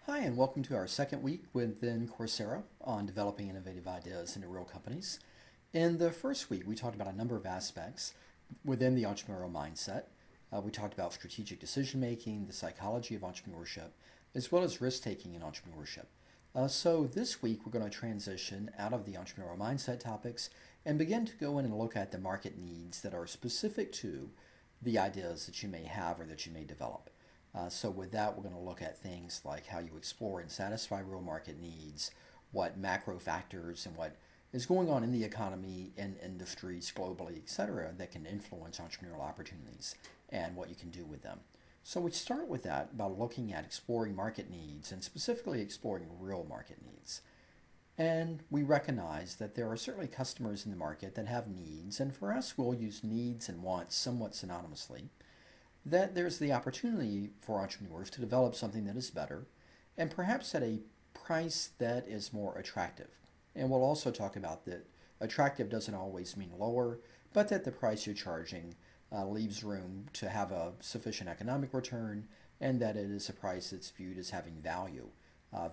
Hi, and welcome to our second week within Coursera on developing innovative ideas into real companies. In the first week, we talked about a number of aspects within the entrepreneurial mindset. We talked about strategic decision making, the psychology of entrepreneurship, as well as risk taking in entrepreneurship. So this week, we're going to transition out of the entrepreneurial mindset topics and begin to go in and look at the market needs that are specific to the ideas that you may have or that you may develop. So with that, we're going to look at things like how you explore and satisfy real market needs, what macro factors and what is going on in the economy, in industries globally, etc., that can influence entrepreneurial opportunities and what you can do with them. So we start with that by looking at exploring market needs and specifically exploring real market needs. And we recognize that there are certainly customers in the market that have needs, and for us, we'll use needs and wants somewhat synonymously, that there's the opportunity for entrepreneurs to develop something that is better and perhaps at a price that is more attractive. And we'll also talk about that attractive doesn't always mean lower, but that the price you're charging leaves room to have a sufficient economic return and that it is a price that's viewed as having value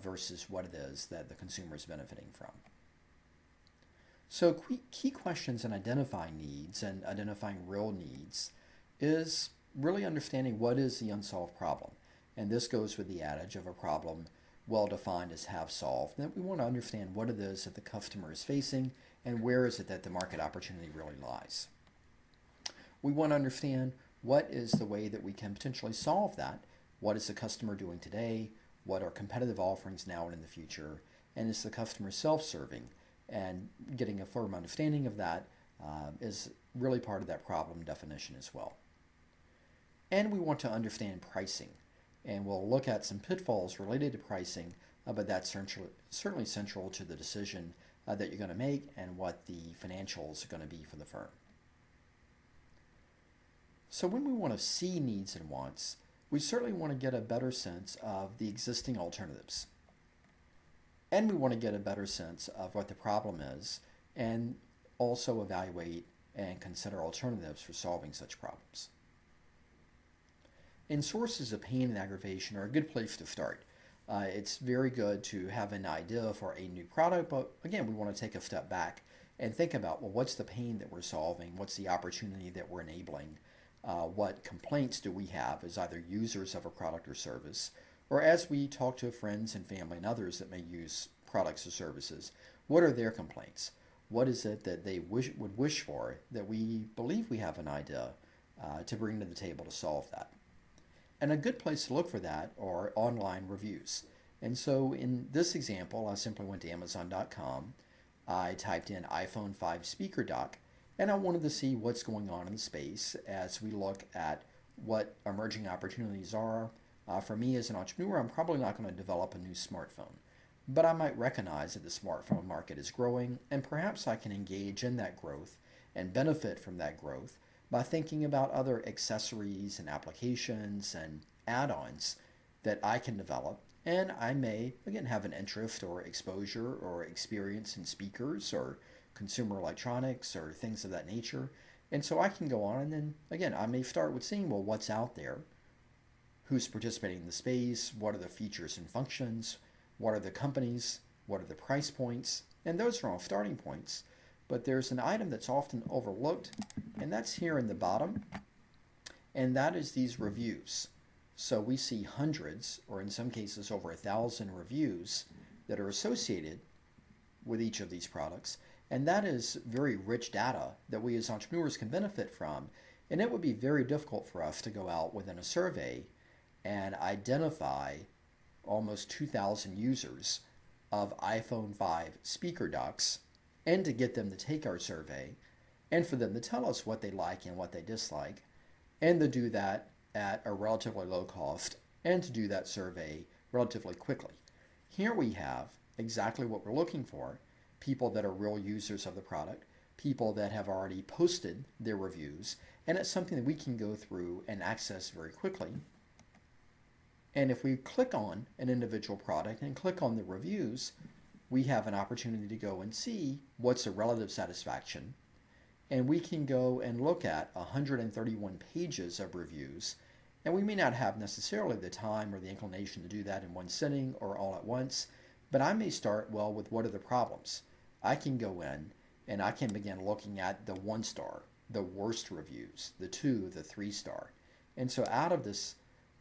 versus what it is that the consumer is benefiting from. So key questions in identifying needs and identifying real needs is really understanding what is the unsolved problem. And this goes with the adage of a problem well defined as half solved. That we want to understand what it is that the customer is facing and where is it that the market opportunity really lies. We want to understand what is the way that we can potentially solve that. What is the customer doing today? What are competitive offerings now and in the future? And is the customer self-serving? And getting a firm understanding of that is really part of that problem definition as well. And we want to understand pricing. And we'll look at some pitfalls related to pricing, but that's certainly central to the decision that you're going to make and what the financials are going to be for the firm. So when we want to see needs and wants, we certainly want to get a better sense of the existing alternatives. And we want to get a better sense of what the problem is and also evaluate and consider alternatives for solving such problems. And sources of pain and aggravation are a good place to start. It's very good to have an idea for a new product, but again, we want to take a step back and think about, well, what's the pain that we're solving? What's the opportunity that we're enabling? What complaints do we have as either users of a product or service, or as we talk to friends and family and others that may use products or services, what are their complaints? What is it that they would wish for that we believe we have an idea to bring to the table to solve that? And a good place to look for that are online reviews. And so in this example, I simply went to Amazon.com. I typed in iPhone 5 speaker dock, and I wanted to see what's going on in the space as we look at what emerging opportunities are. For me as an entrepreneur, I'm probably not going to develop a new smartphone, but I might recognize that the smartphone market is growing, and perhaps I can engage in that growth and benefit from that growth by thinking about other accessories and applications and add-ons that I can develop. And I may, again, have an interest or exposure or experience in speakers or consumer electronics or things of that nature. And so I can go on and then, again, I may start with seeing, well, what's out there? Who's participating in the space? What are the features and functions? What are the companies? What are the price points? And those are all starting points. But there's an item that's often overlooked, and that's here in the bottom, and that is these reviews. So we see hundreds, or in some cases over 1,000 reviews that are associated with each of these products, and that is very rich data that we as entrepreneurs can benefit from, and it would be very difficult for us to go out within a survey and identify almost 2,000 users of iPhone 5 speaker docks and to get them to take our survey and for them to tell us what they like and what they dislike, and to do that at a relatively low cost and to do that survey relatively quickly. Here we have exactly what we're looking for: people that are real users of the product, people that have already posted their reviews, and it's something that we can go through and access very quickly. And if we click on an individual product and click on the reviews, we have an opportunity to go and see what's the relative satisfaction. And we can go and look at 131 pages of reviews And we may not have necessarily the time or the inclination to do that in one sitting or all at once, but I may start, well, with what are the problems? I can go in and I can begin looking at the 1 star, the worst reviews, the 2, the 3 star. And so out of this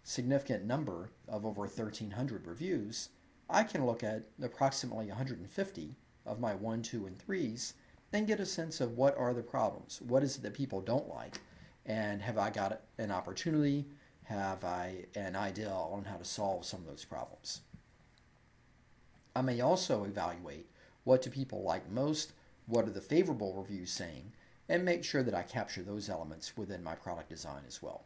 significant number of over 1,300 reviews, I can look at approximately 150 of my 1, 2, and 3s and get a sense of what are the problems. What is it that people don't like? And have I got an opportunity? Have I an idea on how to solve some of those problems? I may also evaluate what do people like most, what are the favorable reviews saying, and make sure that I capture those elements within my product design as well.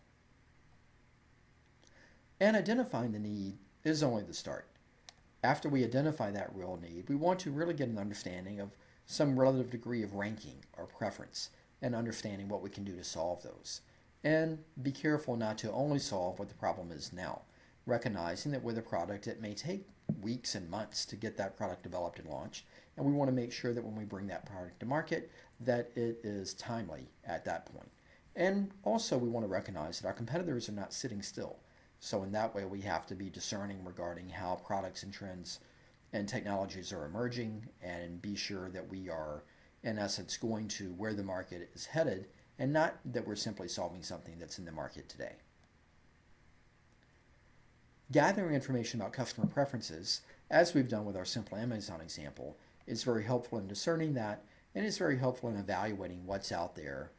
And identifying the need is only the start. After we identify that real need, we want to really get an understanding of some relative degree of ranking or preference and understanding what we can do to solve those. And be careful not to only solve what the problem is now, recognizing that with a product it may take weeks and months to get that product developed and launched, and we want to make sure that when we bring that product to market that it is timely at that point. And also we want to recognize that our competitors are not sitting still. So in that way we have to be discerning regarding how products and trends and technologies are emerging and be sure that we are in essence going to where the market is headed and not that we're simply solving something that's in the market today. Gathering information about customer preferences, as we've done with our simple Amazon example, is very helpful in discerning that, and is very helpful in evaluating what's out there,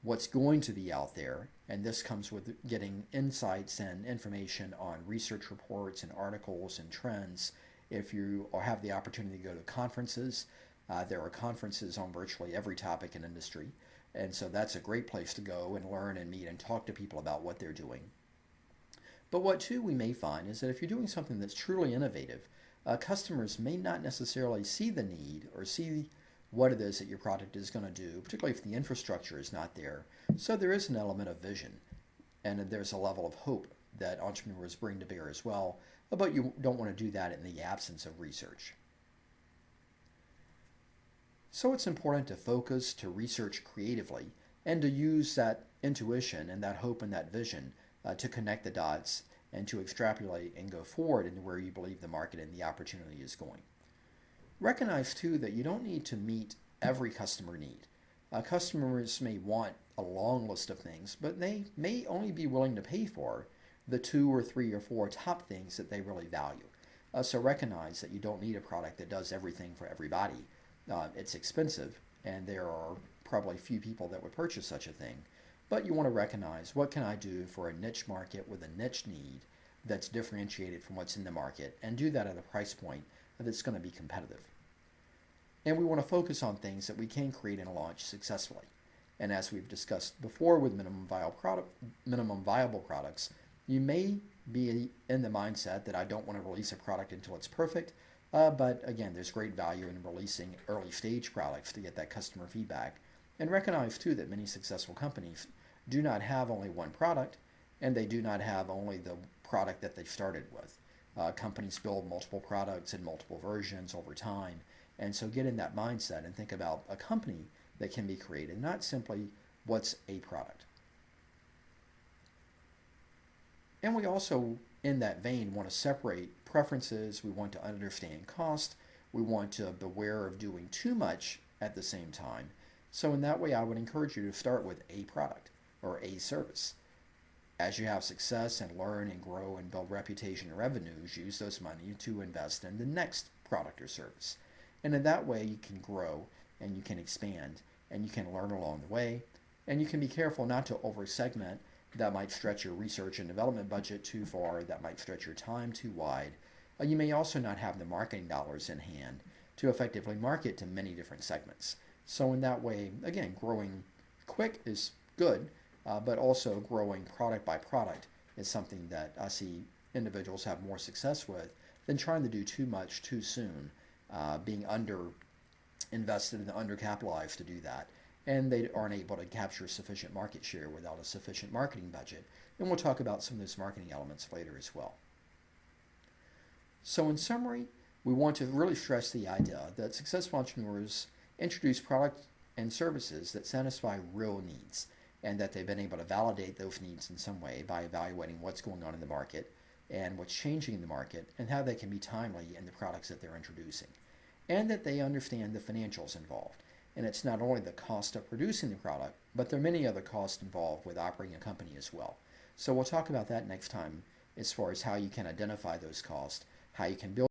what's going to be out there, and this comes with getting insights and information on research reports and articles and trends. If you have the opportunity to go to conferences, there are conferences on virtually every topic in industry, and so that's a great place to go and learn and meet and talk to people about what they're doing. But what too we may find is that if you're doing something that's truly innovative, customers may not necessarily see the need or see what it is that your product is going to do, particularly if the infrastructure is not there. So there is an element of vision, and there's a level of hope that entrepreneurs bring to bear as well, but you don't want to do that in the absence of research. So it's important to focus, to research creatively, and to use that intuition and that hope and that vision to connect the dots and to extrapolate and go forward into where you believe the market and the opportunity is going. Recognize too that you don't need to meet every customer need. Customers may want a long list of things, but they may only be willing to pay for the 2 or 3 or 4 top things that they really value. So recognize that you don't need a product that does everything for everybody. It's expensive, and there are probably few people that would purchase such a thing. But you want to recognize, what can I do for a niche market with a niche need that's differentiated from what's in the market, and do that at a price point that's going to be competitive. And we want to focus on things that we can create and launch successfully. And as we've discussed before with minimum viable products, you may be in the mindset that I don't want to release a product until it's perfect, but again, there's great value in releasing early stage products to get that customer feedback. And recognize too that many successful companies do not have only one product, and they do not have only the product that they started with. Companies build multiple products and multiple versions over time, and so get in that mindset and think about a company that can be created, not simply what's a product. And we also, in that vein, want to separate preferences. We want to understand cost. We want to beware of doing too much at the same time. So in that way, I would encourage you to start with a product or a service. As you have success and learn and grow and build reputation and revenues, use those money to invest in the next product or service. And in that way, you can grow and you can expand and you can learn along the way. And you can be careful not to over-segment. That might stretch your research and development budget too far. That might stretch your time too wide. You may also not have the marketing dollars in hand to effectively market to many different segments. So in that way, again, growing quick is good, but also growing product by product is something that I see individuals have more success with than trying to do too much too soon, being under-invested and undercapitalized to do that. And they aren't able to capture sufficient market share without a sufficient marketing budget. And we'll talk about some of those marketing elements later as well. So in summary, we want to really stress the idea that successful entrepreneurs introduce products and services that satisfy real needs. and that they've been able to validate those needs in some way by evaluating what's going on in the market and what's changing in the market and how they can be timely in the products that they're introducing, and that they understand the financials involved. And it's not only the cost of producing the product, but there are many other costs involved with operating a company as well. So we'll talk about that next time as far as how you can identify those costs, how you can build